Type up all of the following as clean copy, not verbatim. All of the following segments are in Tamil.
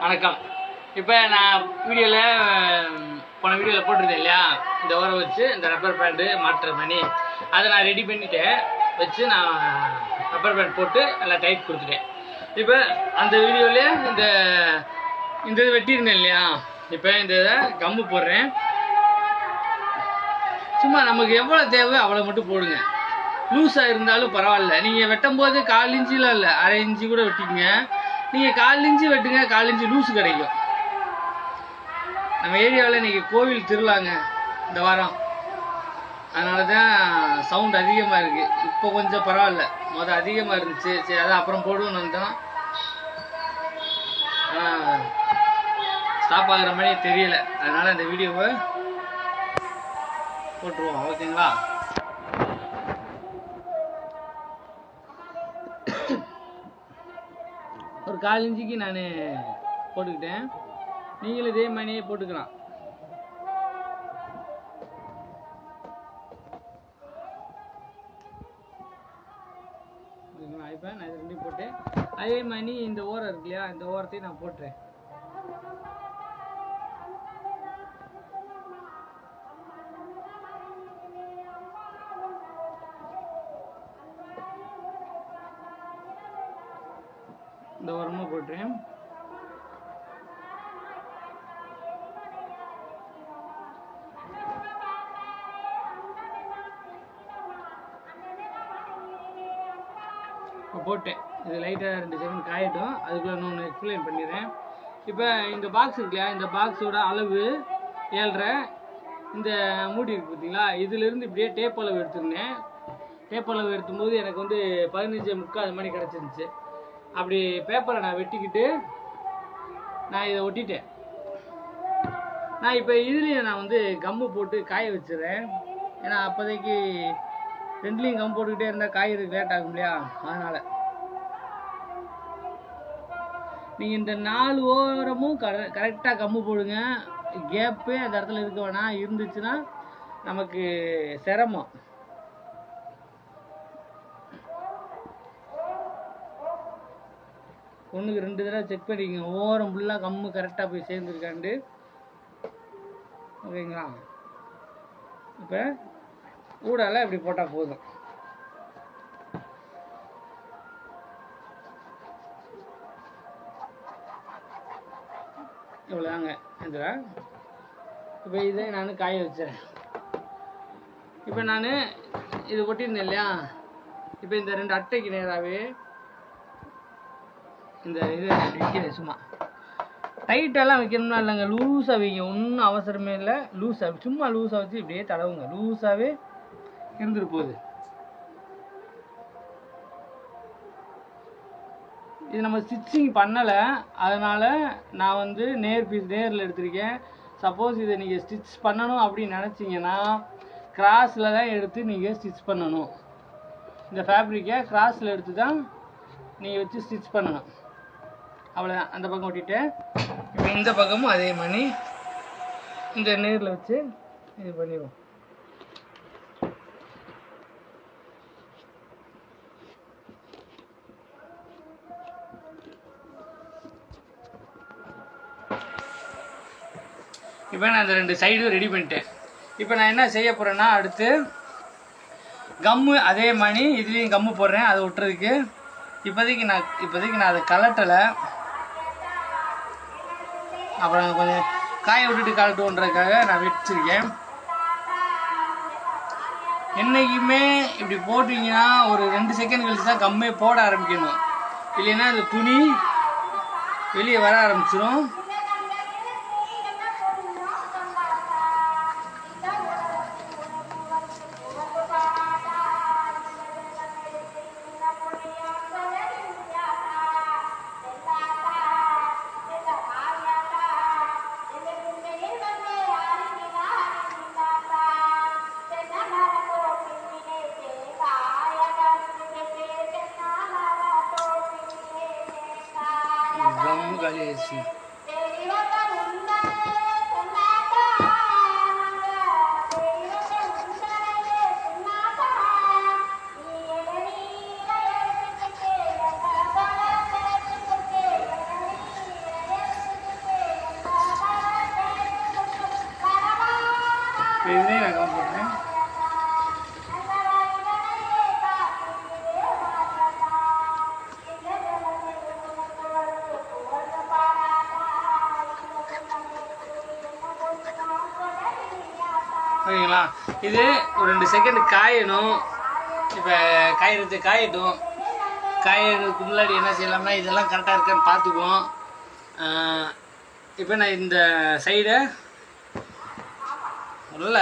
வணக்கம். இப்போ நான் போன வீடியோவில் போட்டிருந்தேன் இல்லையா, இந்த ஓரை வச்சு இந்த ரப்பர் பேண்டு மாட்டுற மணி அதை நான் ரெடி பண்ணிவிட்டேன். வச்சு நான் ரப்பர் பேண்ட் போட்டு நல்லா டைட் கொடுத்துட்டேன். இப்போ அந்த வீடியோவிலே இந்த வெட்டியிருந்தேன் இல்லையா, இப்போ இந்த இதை கம்மு போடுறேன். சும்மா நமக்கு எவ்வளோ தேவை அவ்வளோ மட்டும் போடுங்க. லூஸாக இருந்தாலும் பரவாயில்ல. நீங்கள் வெட்டும் போது 1/4 இன்ச்சிலாம் இல்லை, 1/2 இன்ச்சு கூட வெட்டிக்கங்க. நீங்கள் 1/4 இன்ச்சு வெட்டுங்க, 1/4 இன்ச்சு லூஸு கிடைக்கும். நம்ம ஏரியாவில் இன்றைக்கி கோவில் திருவிழாங்க இந்த வாரம், அதனால தான் சவுண்ட் அதிகமாக இருக்குது. இப்போ கொஞ்சம் பரவாயில்ல, மொதல் அதிகமாக இருந்துச்சு. சரி, அதான் அப்புறம் போடுவோன்னு வந்தோம். ஸ்டாப் ஆகிற மாதிரி தெரியல, அதனால் இந்த வீடியோவை போட்டுருவோம். ஓகேங்களா? ஒரு 1/4 இன்ச்சுக்கு நான் போட்டுக்கிட்டேன். நீங்களும் இதே மாதிரியே போட்டுக்கலாம். இப்போ நான் இது ரெண்டையும் போட்டு அதே மாதிரி இந்த ஓரம் இருக்கு இல்லையா, இந்த ஓரத்தையும் நான் போட்டுறேன். இந்த ஓரமாக போட்டுறேன். இப்போ போட்டேன். இது லைட்டாக 2 செகண்ட் காயட்டும். அதுக்குள்ளே இன்னொன்று எக்ஸ்பிளைன் பண்ணிடுறேன். இப்போ இந்த பாக்ஸ் இருக்கு இல்லையா, இந்த பாக்ஸோட அளவு 7.5. இந்த மூடி இருக்குது பார்த்தீங்களா, இதிலிருந்து இப்படியே டேப் அளவு எடுத்துருந்தேன். டேப் அளவு எடுக்கும்போது எனக்கு 15.75 அது மாதிரி கிடச்சிருந்துச்சு. அப்படி பேப்பரை நான் வெட்டிக்கிட்டு நான் இதை ஒட்டிட்டேன். நான் இப்போ இதுலேயும் நான் கம்மு போட்டு காய வச்சுறேன். ஏன்னா அப்போதைக்கு ரெண்டுலேயும் கம் போட்டுக்கிட்டே இருந்தால் காய்கறி லேட் ஆகும் இல்லையா, அதனால் நீங்கள் இந்த 4 ஓரமும் கரெக்டாக கம்மு போடுங்க. கேப்பு அந்த இடத்துல இருக்க வேணாம். இருந்துச்சுன்னா நமக்கு சிரமம். ஒன்றுக்கு 2 தடவை செக் பண்ணிக்கோங்க, ஓரம் ஃபுல்லாக கம்மு கரெக்டாக போய் சேர்ந்துருக்காண்டு. ஓகேங்களா? இப்போ ஊடால இப்படி போட்டால் போதும். இவ்வளோதாங்க. இதில் இப்போ இதை நான் காய வச்சுறேன். இப்போ நான் இது ஒட்டியிருந்தேன் இல்லையா, இப்போ இந்த 2 அட்டைக்கு நேராகவே இந்த இது வைக்கிறேன். சும்மா டைட்டெல்லாம் வைக்கணும்னா இல்லைங்க, லூஸாக வைங்க. ஒன்றும் அவசரமே இல்லை. லூஸாக சும்மா லூஸாக வச்சு இப்படியே தடவுங்க. லூஸாகவே இருந்துட்டு போகுது. இது நம்ம ஸ்டிச்சிங் பண்ணலை, அதனால் நான் நேரில் எடுத்திருக்கேன். சப்போஸ் இதை நீங்கள் ஸ்டிச் பண்ணணும் அப்படின்னு நினச்சிங்கன்னா கிராஸில் தான் எடுத்து நீங்கள் ஸ்டிச் பண்ணணும். இந்த ஃபேப்ரிக்கை கிராஸில் எடுத்து தான் நீங்கள் வச்சு ஸ்டிச் பண்ணணும். அவ்வளோதான். அந்த பக்கம் ஒட்டிட்டேன். இப்போ இந்த பக்கமும் அதே மாதிரி இந்த நேரில் வச்சு இது பண்ணிடுவோம். இப்போ நான் அந்த 2 சைடும் ரெடி பண்ணிட்டேன். இப்போ நான் என்ன செய்ய போகிறேன்னா, அடுத்து கம்மு அதே மாதிரி இதுலேயும் கம்மு போடுறேன் அதை ஒட்டுறதுக்கு. இப்போதைக்கு நான் அதை கலட்டலை. அப்புறம் கொஞ்சம் காய விட்டுட்டு கலட்டுன்றதுக்காக நான் வச்சிருக்கேன். என்றைக்குமே இப்படி போட்டிங்கன்னா ஒரு 2 செகண்ட் கழிச்சு தான் கம்மே போட ஆரம்பிக்கணும். இல்லைன்னா அந்த துணி வெளியே வர ஆரம்பிச்சிடும். Galesi. ஓகேங்களா. இது ஒரு 2 செகண்ட் காயணும். இப்போ காயட்டும். காயறதுக்கு முன்னாடி என்ன செய்யலாம்னா இதெல்லாம் கரெக்டாக இருக்கான்னு பார்த்துக்குவோம். இப்போ நான் இந்த சைடை நல்ல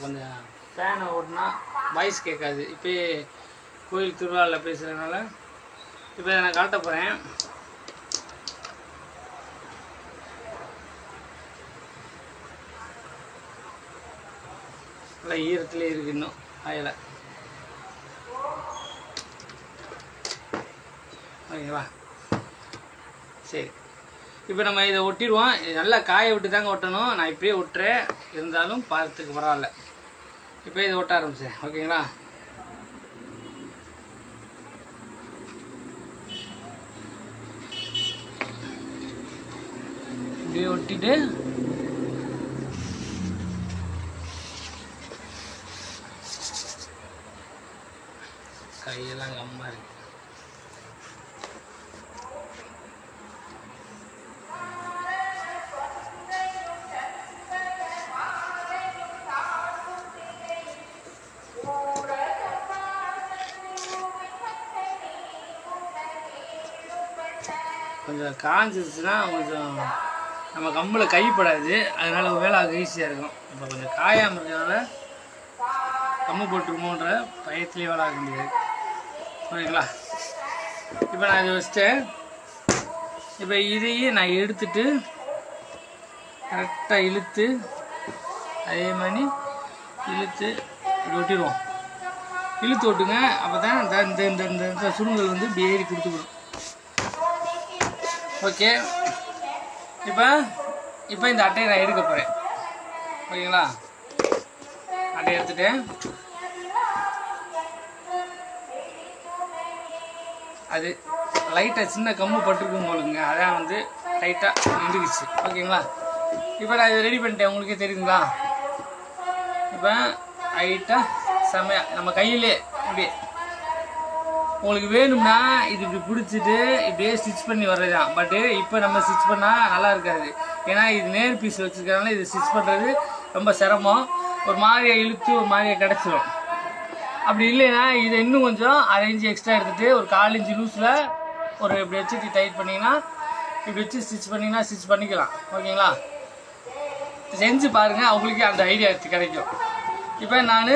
கொஞ்சம் ஃபேனை ஓட்டினா வாய்ஸ் கேட்காது. இப்போ கோயில் திருவிழாவில் பேசுகிறதுனால இப்போ நான் காட்ட போகிறேன். நல்லா ஈரத்துலேயே இருக்குது, இன்னும் ஆயலை. ஓகேங்களா, சரி. இப்போ நம்ம இதை ஒட்டிடுவோம். நல்லா காய விட்டு தாங்க ஒட்டணும். நான் இப்படியே ஒட்டுறேன், இருந்தாலும் பார்த்துக்கு பரவாயில்ல. இப்போ இதை ஒட்ட ஆரம்பிச்சேன். ஓகேங்களா, இப்படியே ஒட்டிட்டு கையெல்லாம் கம்மா இருக்கு. கொஞ்சம் காஞ்சிருச்சுன்னா கொஞ்சம் நம்ம கம்மில் கைப்படாது, அதனால வேலை ஆக ஈஸியாக இருக்கும். இப்போ கொஞ்சம் காயாமல் இருக்கிறதுனால கம்மு போட்டுருமோன்ற பயத்துலேயே வேலை ஆக முடியாது. ஓகேங்களா, இப்போ நான் இதை வச்சுட்டேன். இப்போ இதையே நான் எடுத்துட்டு கரெக்டாக இழுத்து அதே மாதிரி இழுத்து இப்படி ஒட்டிடுவோம். இழுத்து ஒட்டுங்க, அப்போ தான் இந்த இந்த இந்த சுருங்கல் வந்து இப்படி ஏறி கொடுத்துக்கணும். ஓகே, இப்போ இந்த அட்டையை நான் எடுக்க போகிறேன். ஓகேங்களா, அட்டையை எடுத்துட்டேன். அது லைட்டாக சின்ன கம்மு பட்டுருக்கும் போலுங்க, அதான் வந்து லைட்டாக நின்றுக்குச்சு. ஓகேங்களா, இப்போ நான் இதை ரெடி பண்ணிட்டேன். உங்களுக்கே தெரியுங்களா, இப்போ லைட்டாக செம்மையாக நம்ம கையிலே இப்படி உங்களுக்கு வேணும்னா இது இப்படி பிடிச்சிட்டு இப்படியே ஸ்டிச் பண்ணி வர்றதுதான். பட்டு இப்போ நம்ம ஸ்டிச் பண்ணால் நல்லா இருக்காது, ஏன்னா இது நேர் பீஸ் வச்சுருக்கனால இது ஸ்டிச் பண்ணுறது ரொம்ப சிரமம். ஒரு மாதிரியை இழுத்து ஒரு மாதிரியை கிடச்சிடும். அப்படி இல்லைன்னா இதை இன்னும் கொஞ்சம் 1/2 இன்ச்சு எக்ஸ்ட்ரா எடுத்துகிட்டு ஒரு 1/4 இன்ச்சு லூஸில் ஒரு இப்படி வச்சு டைட் பண்ணிங்கன்னா இப்படி வச்சு ஸ்டிச் பண்ணிங்கன்னா ஸ்டிச் பண்ணிக்கலாம். ஓகேங்களா, செஞ்சு பாருங்கள், அவங்களுக்கே அந்த ஐடியா கிடைக்கும். இப்போ நான்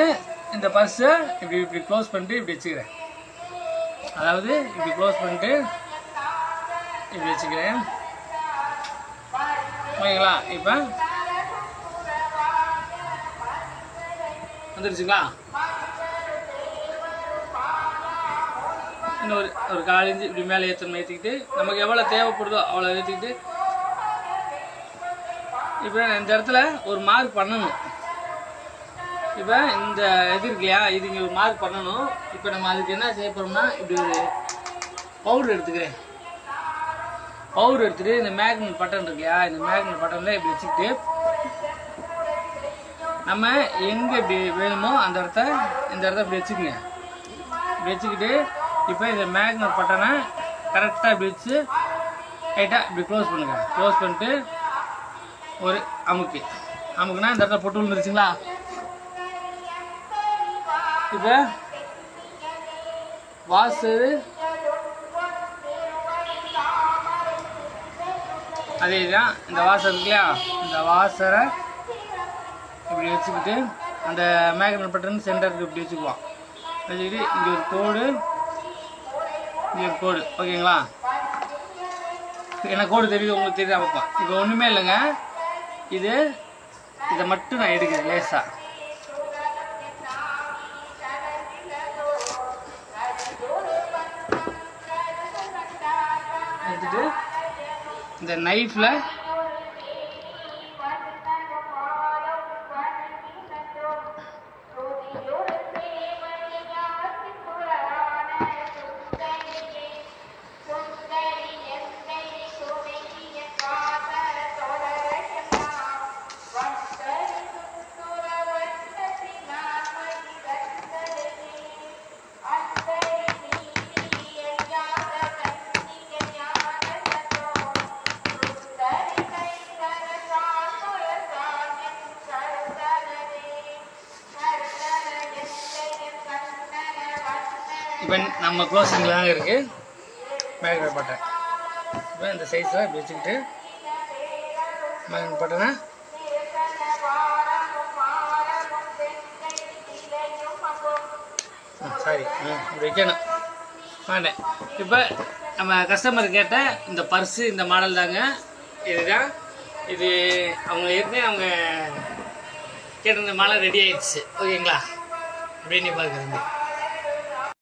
இந்த பர்ஸை இப்படி க்ளோஸ் பண்ணிட்டு இப்படி வச்சுக்கிறேன். அதாவது இப்படி க்ளோஸ் பண்ணிட்டு இப்படி வச்சுக்கிறேன். ஓகேங்களா, இப்போ வந்துடுச்சுங்களா. இன்னும் ஒரு 1/4 இன்ச்சு இப்படி மேலே ஏற்றிக்கிட்டு நமக்கு எவ்வளோ தேவைப்படுதோ அவ்வளோ ஏற்றிக்கிட்டு இப்போ இந்த இடத்துல ஒரு மார்க் பண்ணணும். இப்போ இந்த இது இருக்கு இல்லையா, இது இங்கே ஒரு மார்க் பண்ணணும். இப்போ நம்ம அதுக்கு என்ன செய்ய போகிறோம்னா இப்படி ஒரு பவுடர் எடுத்துக்கிறேன். பவுடர் எடுத்துகிட்டு இந்த மேக்னெட் பட்டன் இருக்கு இல்லையா, இந்த மேக்னெட் பட்டனில் இப்படி வச்சுக்கிட்டு நம்ம எங்கே இப்படி வேணுமோ அந்த இந்த இடத்த இப்படி வச்சுக்கோங்க. இப்படி வச்சுக்கிட்டு இப்போ இந்த மேக்னெட் பட்டனை கரெக்டாக இப்படி வச்சு லைட்டாக இப்படி க்ளோஸ் பண்ணுங்கள். க்ளோஸ் பண்ணிட்டு ஒரு அமுக்குனா இந்த இடத்துல பொட்டு விழுந்துருச்சுங்களா. இப்போ வாசரு அதே தான், இந்த வாசர் இருக்கு இல்லையா, இந்த வாசரை இப்படி வச்சுக்கிட்டு அந்த மேக்னெட் பட்டன் சென்டருக்கு இப்படி வச்சுக்குவோம். வச்சுக்கிட்டு இங்கே ஒரு கோடு, இங்கே ஒரு கோடு. ஓகேங்களா, எனக்கு கோடு தெரியுது, உங்களுக்கு தெரியுதா பார்ப்போம். இப்போ ஒன்றுமே இல்லைங்க, இதை மட்டும் நான் எடுக்கிறேன் லேசாக. எடுத்துட்டு இந்த நைஃப்பில் இப்போ நம்ம க்ளோசிங்கில் தாங்க இருக்குது. மேக்னெட் பட்டன் இப்போ இந்த சைஸில் இப்படி வச்சுக்கிட்டு மேக்னெட் பட்டனை சாரி இப்படி வைக்கணும் மாட்டேன். இப்போ நம்ம கஸ்டமர் கேட்ட இந்த பர்ஸு இந்த மாடல் தாங்க. இதுதான் இது அவங்க ஏற்கனவே அவங்க கேட்டிருந்த மாடல் ரெடி ஆயிடுச்சு. ஓகேங்களா? அப்படின்னு பார்க்குறேங்க.